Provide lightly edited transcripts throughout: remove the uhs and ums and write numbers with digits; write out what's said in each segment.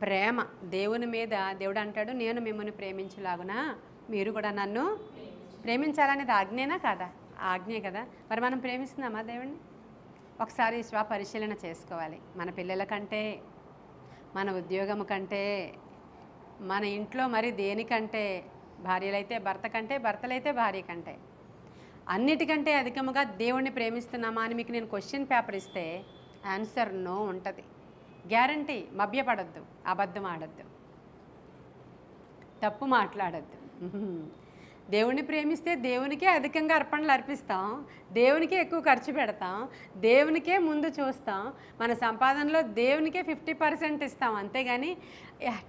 ప్రేమ దేవుని మీద దేవుడు అంటాడు, నేను మిమ్మల్ని ప్రేమించలాగున మీరు కూడా నన్ను ప్రేమించాలనేది ఆజ్ఞేనా కాదా? ఆజ్ఞే కదా. మరి మనం ప్రేమిస్తున్నామా దేవుణ్ణి? ఒకసారి స్వపరిశీలన చేసుకోవాలి. మన పిల్లల కంటే, మన ఉద్యోగం కంటే, మన ఇంట్లో మరి దేనికంటే, భార్యలైతే భర్త కంటే, భర్తలైతే భార్య కంటే, అన్నిటికంటే అధికముగా దేవుణ్ణి ప్రేమిస్తున్నామా అని మీకు నేను క్వశ్చన్ పేపర్ ఇస్తే ఆన్సర్ నో ఉంటుంది. గ్యారంటీ. మభ్యపడద్దు, అబద్ధం ఆడద్దు, తప్పు మాట్లాడద్దు. దేవుణ్ణి ప్రేమిస్తే దేవునికే అధికంగా అర్పణలు అర్పిస్తాం, దేవునికే ఎక్కువ ఖర్చు పెడతాం, దేవునికే ముందు చూస్తాం, మన సంపాదనలో దేవునికే 50% ఇస్తాం. అంతేగాని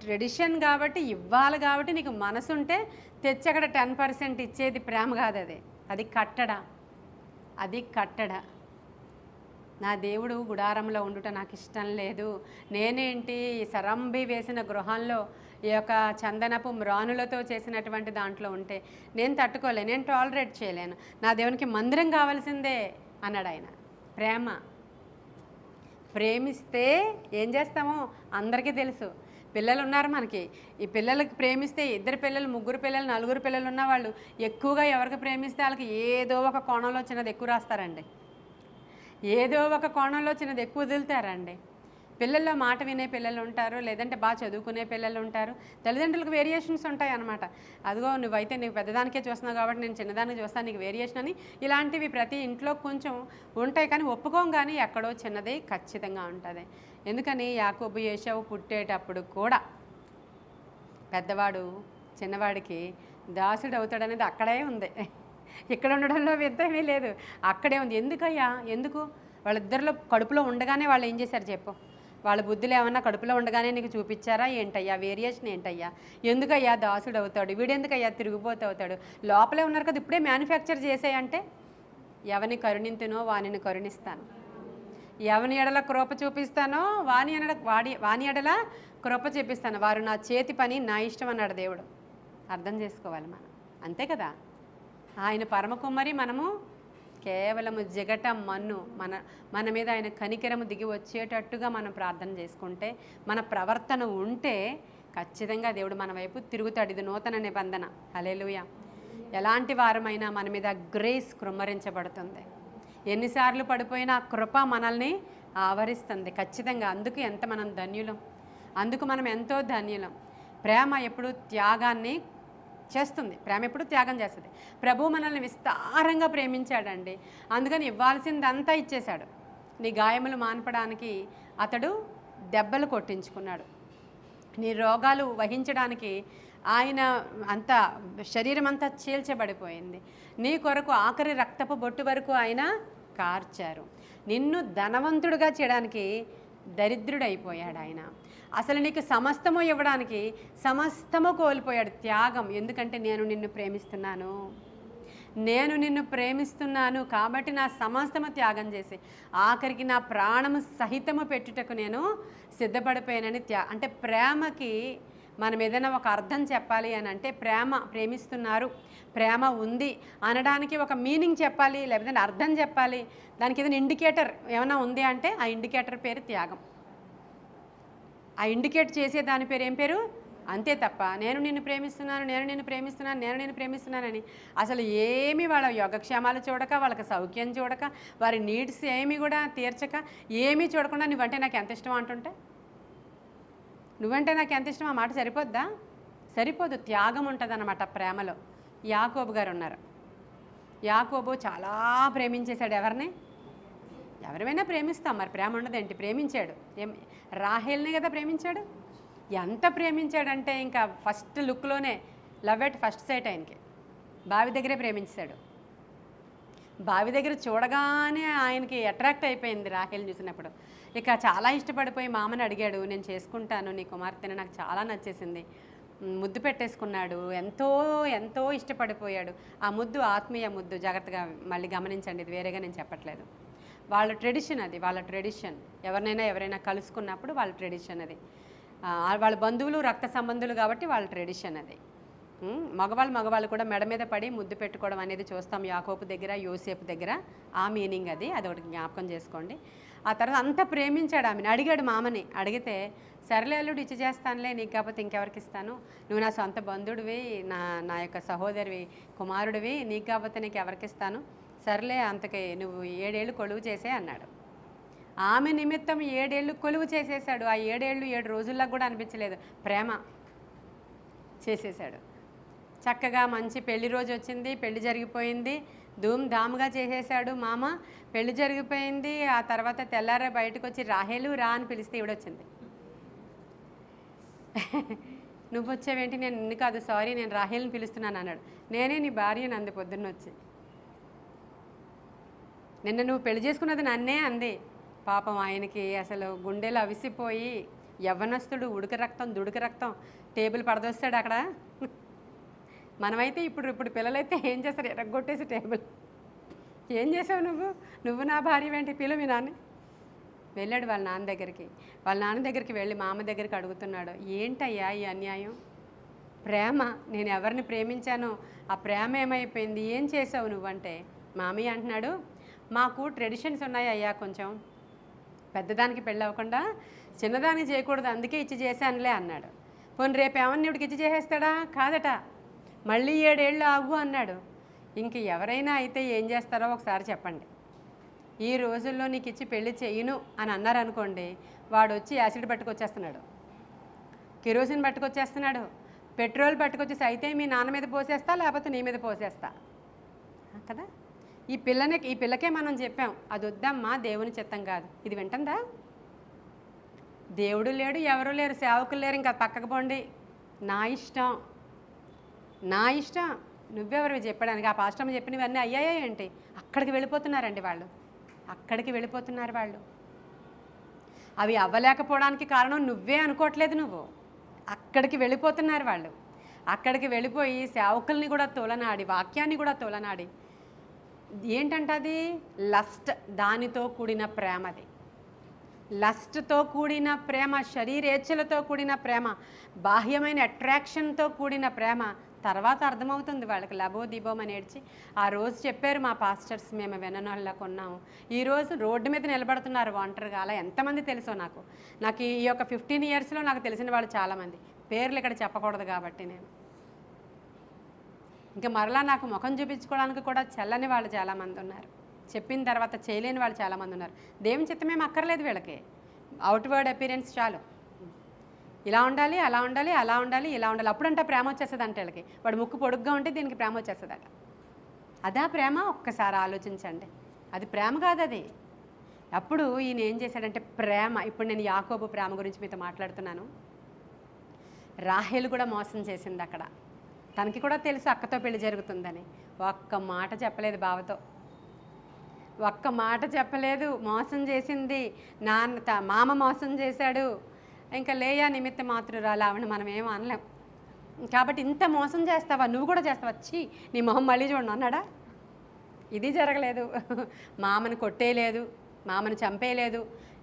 ట్రెడిషన్ కాబట్టి ఇవ్వాలి కాబట్టి నీకు మనసు ఉంటే తెచ్చి అక్కడ 10% ఇచ్చేది ప్రేమ కాదు. అది కట్టడ, అది కట్టడ. నా దేవుడు గుడారంలో ఉండుట నాకు ఇష్టం లేదు, నేనేంటి సరంబి వేసిన గృహంలో ఈ యొక్క చందనపు మ్రానులతో చేసినటువంటి దాంట్లో ఉంటే నేను తట్టుకోలేను, నేను టాలరేట్ చేయలేను, నా దేవునికి మందిరం కావాల్సిందే అన్నాడు ఆయన. ప్రేమ. ప్రేమిస్తే ఏం చేస్తామో అందరికీ తెలుసు. పిల్లలు ఉన్నారు మనకి, ఈ పిల్లలకి ప్రేమిస్తే 2 పిల్లలు 3 పిల్లలు 4 పిల్లలు ఉన్న వాళ్ళు ఎక్కువగా ఎవరికి ప్రేమిస్తే వాళ్ళకి ఏదో ఒక కోణంలో చిన్నది ఎక్కువ రాస్తారండి, ఏదో ఒక కోణంలో చిన్నది ఎక్కువ వదులుతారండి. పిల్లల్లో మాట వినే పిల్లలు ఉంటారు, లేదంటే బాగా చదువుకునే పిల్లలు ఉంటారు. తల్లిదండ్రులకు వేరియేషన్స్ ఉంటాయి అన్నమాట. అదిగో నువ్వైతే నీకు పెద్దదానికే చూస్తున్నావు కాబట్టి నేను చిన్నదానికి చూస్తాను, నీకు వేరియేషన్ అని ఇలాంటివి ప్రతి ఇంట్లో కొంచెం ఉంటాయి. కానీ ఒప్పుకోం, కానీ ఎక్కడో చిన్నది ఖచ్చితంగా ఉంటుంది. ఎందుకని యాకోబు ఏశావు పుట్టేటప్పుడు కూడా పెద్దవాడు చిన్నవాడికి దాసుడు అవుతాడనేది అక్కడే ఉంది, ఇక్కడ ఉండడంలో వింతమీ లేదు, అక్కడే ఉంది. ఎందుకయ్యా? ఎందుకు? వాళ్ళిద్దరిలో కడుపులో ఉండగానే వాళ్ళు ఏం చేశారు చెప్పు? వాళ్ళ బుద్ధులు ఏమన్నా కడుపులో ఉండగానే నీకు చూపించారా ఏంటయ్యా? వేరియేషన్ ఏంటయ్యా? ఎందుకయ్యా దాసుడు అవుతాడు, వీడెందుకయ్యా తిరిగిపోతూ అవుతాడు? లోపలే ఉన్నారు కదా, ఇప్పుడే మ్యానుఫ్యాక్చర్ చేసేయంటే ఎవరిని కరుణింతునో వానిని కరుణిస్తాను, ఎవని ఎడల కృప చూపిస్తానో వాని ఎడల కృప చూపిస్తాను, వారు నా చేతి పని నా ఇష్టం అన్నాడు దేవుడు. అర్థం చేసుకోవాలి మనం, అంతే కదా. ఆయన పరమకుమ్మరి, మనము కేవలము జిగట మన్ను. మన మీద ఆయన కనికరము దిగి వచ్చేటట్టుగా మనం ప్రార్థన చేసుకుంటే, మన ప్రవర్తన ఉంటే ఖచ్చితంగా దేవుడు మన వైపు తిరుగుతాడు. ఇది నూతన నిబంధన. హల్లెలూయా. ఎలాంటి వారమైనా మన మీద గ్రేస్ కృమ్మరించబడుతుంది. ఎన్నిసార్లు పడిపోయినా ఆ కృప మనల్ని ఆవరిస్తుంది ఖచ్చితంగా. అందుకు ఎంత మనం ధన్యులం, అందుకు మనం ఎంతో ధన్యులం. ప్రేమ ఎప్పుడు త్యాగాన్ని చేస్తుంది, ప్రేమ ఎప్పుడు త్యాగం చేస్తుంది. ప్రభు మనల్ని విస్తారంగా ప్రేమించాడండి, అందుకని ఇవ్వాల్సిందంతా ఇచ్చేశాడు. నీ గాయములు మాన్పడానికి అతడు దెబ్బలు కొట్టించుకున్నాడు, నీ రోగాలు వహించడానికి ఆయన అంతా శరీరం అంతా చీల్చబడిపోయింది, నీ కొరకు ఆఖరి రక్తపు బొట్టు వరకు ఆయన కార్చారు. నిన్ను ధనవంతుడిగా చేయడానికి దరిద్రుడైపోయాడు ఆయన. అసలు నీకు సమస్తము ఇవ్వడానికి సమస్తము కోల్పోయాడు. త్యాగం. ఎందుకంటే నేను నిన్ను ప్రేమిస్తున్నాను, నేను నిన్ను ప్రేమిస్తున్నాను కాబట్టి నా సమస్తము త్యాగం చేసి ఆఖరికి నా ప్రాణము సహితము పెట్టుటకు నేను సిద్ధపడిపోయానని అంటే ప్రేమకి మనం ఏదైనా ఒక అర్థం చెప్పాలి అని అంటే ప్రేమిస్తున్నారు, ప్రేమ ఉంది అనడానికి ఒక మీనింగ్ చెప్పాలి, లేకపోతే అర్థం చెప్పాలి, దానికి ఏదైనా ఇండికేటర్ ఏమైనా ఉంది అంటే ఆ ఇండికేటర్ పేరు త్యాగం. ఆ ఇండికేట్ చేసే దాని పేరు ఏం పేరు? అంతే తప్ప నేను నిన్ను ప్రేమిస్తున్నాను, నేను నిన్ను ప్రేమిస్తున్నాను, నేను నిన్ను ప్రేమిస్తున్నానని అసలు ఏమి వాళ్ళ యోగక్షేమాలు చూడక, వాళ్ళకి సౌఖ్యం చూడక, వారి నీడ్స్ ఏమి కూడా తీర్చక, ఏమీ చూడకుండా నువ్వంటే నాకు ఎంత ఇష్టం అంటుంటే, నువ్వంటే నాకు ఎంత ఇష్టం ఆ మాట సరిపోద్దా? సరిపోదు. త్యాగం ఉంటుంది అన్నమాట ప్రేమలో. యాకోబు గారు ఉన్నారు. యాకోబు చాలా ప్రేమించేశాడు. ఎవరిని? ఎవరిమైనా ప్రేమిస్తాం, మరి ప్రేమ ఉండదేంటి? ప్రేమించాడు. రాహేల్ని కదా ప్రేమించాడు. ఎంత ప్రేమించాడంటే ఇంకా ఫస్ట్ లుక్లోనే లవ్ ఎట్ ఫస్ట్ సైట్ ఆయనకి. బావి దగ్గరే ప్రేమించాడు. బావి దగ్గర చూడగానే ఆయనకి అట్రాక్ట్ అయిపోయింది రాహేల్ చూసినప్పుడు. ఇక చాలా ఇష్టపడిపోయి మామని అడిగాడు, నేను చేసుకుంటాను నీ కుమార్తెని, నాకు చాలా నచ్చేసింది. ముద్దు పెట్టేసుకున్నాడు. ఎంతో ఎంతో ఇష్టపడిపోయాడు. ఆ ముద్దు ఆత్మీయ ముద్దు. జాగ్రత్తగా మళ్ళీ గమనించండి, ఇది వేరేగా నేను చెప్పట్లేదు. వాళ్ళ ట్రెడిషన్ అది, వాళ్ళ ట్రెడిషన్. ఎవరైనా కలుసుకున్నప్పుడు వాళ్ళ ట్రెడిషన్ అది. వాళ్ళ బంధువులు రక్త సంబంధులు కాబట్టి వాళ్ళ ట్రెడిషన్ అది. మగవాళ్ళు కూడా మెడ మీద పడి ముద్దు పెట్టుకోవడం అనేది చూస్తాం యాకోబు దగ్గర, యోసేపు దగ్గర. ఆ మీనింగ్ అది, అదొకటి జ్ఞాపకం చేసుకోండి. ఆ తర్వాత అంత ప్రేమించాడు ఆమెను. అడిగాడు మామని, అడిగితే సరేలే అల్లుడు ఇచ్చి చేస్తానులే, నీకు కాకపోతే ఇంకెవరికి ఇస్తాను, నువ్వు నా సొంత బంధుడివి, నా యొక్క సహోదరివి, కుమారుడివి, నీకు కాకపోతే నీకు ఎవరికి ఇస్తాను, సరేలే అంతకి నువ్వు 7 ఏళ్ళు కొలువు చేసే అన్నాడు. ఆమె నిమిత్తం 7 ఏళ్ళు కొలువు చేసేసాడు. ఆ 7 ఏళ్ళు 7 రోజుల్లో కూడా అనిపించలేదు, ప్రేమ చేసేసాడు. చక్కగా మంచి పెళ్లి రోజు వచ్చింది, పెళ్లి జరిగిపోయింది, ధూమ్ ధామ్గా చేసేసాడు మామ. పెళ్లి జరిగిపోయింది. ఆ తర్వాత తెల్లారే బయటకు వచ్చి రాహేలు రా అని పిలిస్తే ఈవిడొచ్చింది. నువ్వు వచ్చావేంటి, నేను నిన్ను కాదు, సారీ నేను రాహేల్ని పిలుస్తున్నాను అన్నాడు. నేనే నీ భార్యని అంది పొద్దున్న వచ్చి. నిన్న నువ్వు పెళ్లి చేసుకున్నది నన్నే అంది. పాపం ఆయనకి అసలు గుండెలు అవిసిపోయి, యవ్వనస్తుడు, ఉడుక రక్తం దుడుక రక్తం, టేబుల్ పడదొస్తాడు అక్కడ. మనమైతే ఇప్పుడు పిల్లలైతే ఏం చేస్తారు, ఎరగొట్టేసి టేబుల్. ఏం చేసావు నువ్వు నా భార్య ఏంటి, పిలువు మీ నాన్న. వెళ్ళాడు వాళ్ళ నాన్న దగ్గరికి వెళ్ళి మామ దగ్గరికి అడుగుతున్నాడు, ఏంటయ్యా ఈ అన్యాయం, ప్రేమ, నేను ఎవరిని ప్రేమించానో ఆ ప్రేమ ఏమైపోయింది, ఏం చేసావు నువ్వంటే, మామయ్య అంటున్నాడు, మాకు ట్రెడిషన్స్ ఉన్నాయి అయ్యా, కొంచెం పెద్దదానికి పెళ్ళి అవ్వకుండా చిన్నదానికి చేయకూడదు, అందుకే ఇచ్చి చేశానులే అన్నాడు. పోనీ రేపు ఏమన్నా ఇవిడికి ఇచ్చి చేసేస్తాడా, కాదట, మళ్ళీ 7 ఏళ్ళు ఆగు అన్నాడు. ఇంక ఎవరైనా అయితే ఏం చేస్తారో ఒకసారి చెప్పండి. ఈ రోజుల్లో నీకు ఇచ్చి పెళ్లి చేయను అని అన్నారనుకోండి, వాడు వచ్చి యాసిడ్ పట్టుకొచ్చేస్తున్నాడు, కిరోసిన్ పట్టుకొచ్చేస్తున్నాడు, పెట్రోల్ పట్టుకొచ్చేసి అయితే మీ నాన్న మీద పోసేస్తా, లేకపోతే నీ మీద పోసేస్తా కదా. ఈ పిల్లకే మనం చెప్పాం, అది వద్దమ్మా, దేవుని చిత్తం కాదు. ఇది వింటుందా? దేవుడు లేడు, ఎవరు లేరు, సేవకులు లేరు, ఇంకా పక్కకు పోండి, నా ఇష్టం, నువ్వెవరు చెప్పడానికి. ఆ పాస్టమ్మ చెప్పినవన్నీ అయ్యాయా ఏంటి? అక్కడికి వెళ్ళిపోతున్నారండి వాళ్ళు, అక్కడికి వెళ్ళిపోతున్నారు వాళ్ళు. అవి అవ్వలేకపోవడానికి కారణం నువ్వే అనుకోవట్లేదు, నువ్వు అక్కడికి వెళ్ళిపోతున్నారు వాళ్ళు. అక్కడికి వెళ్ళిపోయి సేవకుల్ని కూడా తోలనాడి, వాక్యాన్ని కూడా తోలనాడి. ఏంటంటే అది లస్ట్, దానితో కూడిన ప్రేమది, లస్ట్తో కూడిన ప్రేమ, శరీరేచ్ఛలతో కూడిన ప్రేమ, బాహ్యమైన అట్రాక్షన్తో కూడిన ప్రేమ. తర్వాత అర్థమవుతుంది వాళ్ళకి, లబో దిబోం అని ఏడ్చి. ఆ రోజు చెప్పారు మా పాస్టర్స్, మేము వెననోళ్ళ కొన్నాము, ఈరోజు రోడ్డు మీద నిలబడుతున్నారు ఒంటరిగా. అలా ఎంతమంది తెలుసో నాకు ఈ యొక్క 15 ఇయర్స్లో నాకు తెలిసిన వాళ్ళు చాలామంది, పేర్లు ఇక్కడ చెప్పకూడదు కాబట్టి నేను. ఇంకా మరలా నాకు ముఖం చూపించుకోవడానికి కూడా చెల్లని వాళ్ళు చాలామంది ఉన్నారు, చెప్పిన తర్వాత చేయలేని వాళ్ళు చాలామంది ఉన్నారు. దేవుని చిత్తమేం అక్కర్లేదు వీళ్ళకి, అవుట్వర్డ్ అపీరెన్స్ చాలు. ఇలా ఉండాలి, అలా ఉండాలి, అలా ఉండాలి, ఇలా ఉండాలి, అప్పుడంటే ప్రేమ వచ్చేస్తుంది అంటే వీళ్ళకి. వాడు ముక్కు పొడుగ్గా ఉంటే దీనికి ప్రేమ వచ్చేస్తుందట. అదా ప్రేమ? ఒక్కసారి ఆలోచించండి, అది ప్రేమ కాదు అది. అప్పుడు ఈయన ఏం చేశాడంటే ప్రేమ. ఇప్పుడు నేను యాకోబు ప్రేమ గురించి మీతో మాట్లాడుతున్నాను. రాహేలు కూడా మోసం చేసింది అక్కడ. తనకి కూడా తెలుసు అక్కతో పెళ్లి జరుగుతుందని. ఒక్క మాట చెప్పలేదు బావతో, ఒక్క మాట చెప్పలేదు. మోసం చేసింది మామ మోసం చేశాడు. ఇంకా లేయా నిమిత్త మాతృరాలు, ఆవిడ మనం ఏం అనలేం. కాబట్టి ఇంత మోసం చేస్తావా, నువ్వు కూడా చేస్తావా, వచ్చి నీ మొహం మళ్ళీ చూడండి అన్నాడా? ఇది జరగలేదు. మామని కొట్టేయలేదు, మామని చంపేయలేదు,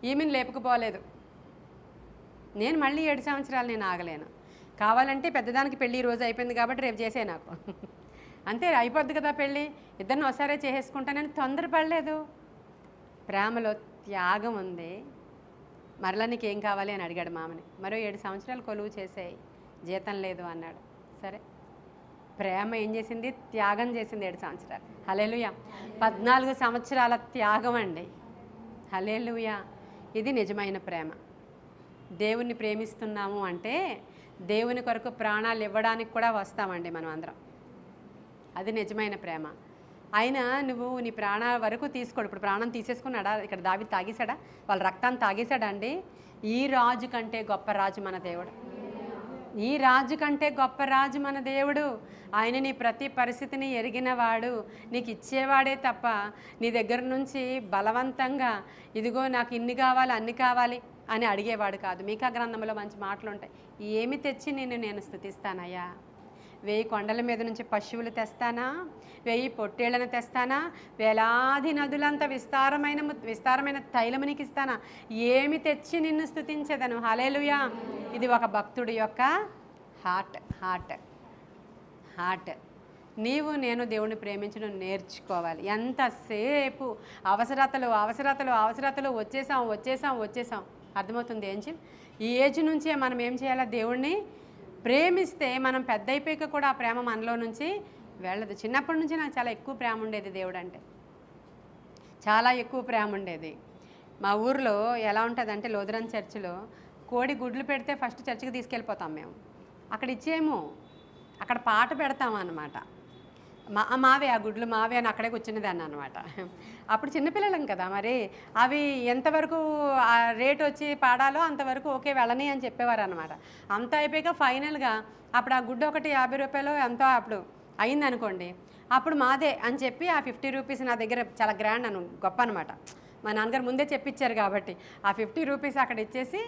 ఈమెను లేపుకుపోలేదు. నేను మళ్ళీ 7 సంవత్సరాలు నేను ఆగలేను. కావాలంటే పెద్దదానికి పెళ్ళి రోజు అయిపోయింది కాబట్టి రేపు చేసే నాకు అంతే, అయిపోద్ది కదా పెళ్ళి, ఇద్దరిని ఒకసారే చేసేసుకుంటానని తొందరపడలేదు. ప్రేమలో త్యాగం ఉంది. మరలా నీకేం కావాలి అని అడిగాడు మామని. మరో 7 సంవత్సరాలు కొలువు చేసేయి, జీతం లేదు అన్నాడు. సరే, ప్రేమ ఏం చేసింది? త్యాగం చేసింది 7 సంవత్సరాలు. హల్లెలూయా. 14 సంవత్సరాల త్యాగం అండి. హల్లెలూయా. ఇది నిజమైన ప్రేమ. దేవుణ్ణి ప్రేమిస్తున్నాము అంటే దేవుని కొరకు ప్రాణాలు ఇవ్వడానికి కూడా వస్తామండి మనం అందరం. అది నిజమైన ప్రేమ. ఆయన నువ్వు నీ ప్రాణాల వరకు తీసుకోడు. ఇప్పుడు ప్రాణం తీసేసుకున్నాడా? ఇక్కడ దావీదు తాగేశాడా? వాళ్ళ రక్తాన్ని తాగేశాడా అండి? ఈ రాజు కంటే గొప్ప రాజు మన దేవుడు. ఈ రాజు కంటే గొప్ప రాజు మన దేవుడు. ఆయన నీ ప్రతి పరిస్థితిని ఎరిగినవాడు. నీకు ఇచ్చేవాడే తప్ప నీ దగ్గర నుంచి బలవంతంగా ఇదిగో నాకు ఇన్ని కావాలి అన్ని కావాలి అని అడిగేవాడు కాదు. మీకా గ్రంథంలో మంచి మాటలు ఉంటాయి. ఏమి తెచ్చి నేను స్తుతిస్తానయ్యా? 1000 కొండల మీద నుంచి పశువులు తెస్తానా? 1000 పొట్టేళ్లను తెస్తానా? వేలాది నదులంత విస్తారమైన తైలము నీకు ఇస్తానా? ఏమి తెచ్చి నిన్ను స్తుతించెదను? హల్లెలూయా. ఇది ఒక భక్తుడి యొక్క హార్ట్. హార్ట్. నీవు నేను దేవుణ్ణి ప్రేమించడం నేర్చుకోవాలి. ఎంతసేపు అవసరతలు అవసరతలు అవసరతలు వచ్చేసాం. అర్థమవుతుంది ఏంజిల్? ఈ ఏజ్ నుంచే మనం ఏం చేయాలా? దేవుణ్ణి ప్రేమిస్తే మనం పెద్ద అయిపోయాక కూడా ఆ ప్రేమ మనలో నుంచి వెళ్ళదు. చిన్నప్పటి నుంచి నాకు చాలా ఎక్కువ ప్రేమ ఉండేది దేవుడు అంటే, చాలా ఎక్కువ ప్రేమ ఉండేది. మా ఊర్లో ఎలా ఉంటుందంటే లూథరన్ చర్చిలో కోడి గుడ్లు పెడితే ఫస్ట్ చర్చికి తీసుకెళ్ళిపోతాం మేము. అక్కడ ఇచ్చేమో అక్కడ పాట పెడతాం అన్నమాట. మావే ఆ గుడ్లు మావే అని అక్కడే కూర్చునేదాన్ని అనమాట. అప్పుడు చిన్నపిల్లలం కదా, మరి అవి ఎంతవరకు ఆ రేట్ వచ్చి పాడాలో అంతవరకు ఓకే వెళ్ళని అని చెప్పేవారు అనమాట. అంత అయిపోయాక ఫైనల్గా అప్పుడు ఆ గుడ్డు ఒకటి 50 రూపాయలు ఎంతో అప్పుడు అయిందనుకోండి, అప్పుడు మాదే అని చెప్పి ఆ 50 రూపీస్ నా దగ్గర చాలా గ్రాండ్ గొప్ప అనమాట. మా నాన్నగారు ముందే చెప్పించారు కాబట్టి ఆ 50 రూపీస్ అక్కడ ఇచ్చేసి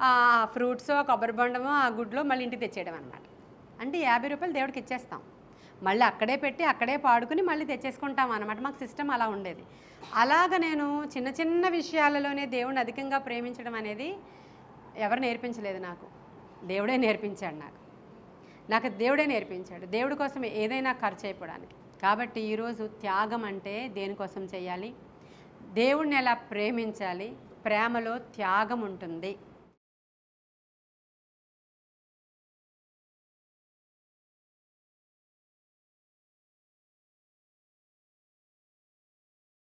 ఆ ఫ్రూట్సో కొబ్బరి బొండమో ఆ గుడ్లో మళ్ళీ ఇంటికి తెచ్చేయడం అనమాట. అంటే 50 రూపాయలు దేవుడికి ఇచ్చేస్తాం, మళ్ళీ అక్కడే పెట్టి అక్కడే పాడుకుని మళ్ళీ తెచ్చేసుకుంటాం అన్నమాట. మాకు సిస్టమ్ అలా ఉండేది. అలాగ నేను చిన్న చిన్న విషయాలలోనే దేవుడిని అధికంగా ప్రేమించడం అనేది ఎవరు నేర్పించలేదు, నాకు దేవుడే నేర్పించాడు. నాకు దేవుడే నేర్పించాడు. దేవుడి కోసం ఏదైనా ఖర్చు అయిపోవడానికి. కాబట్టి ఈరోజు త్యాగం అంటే దేనికోసం చేయాలి? దేవుడిని ఎలా ప్రేమించాలి? ప్రేమలో త్యాగం ఉంటుంది.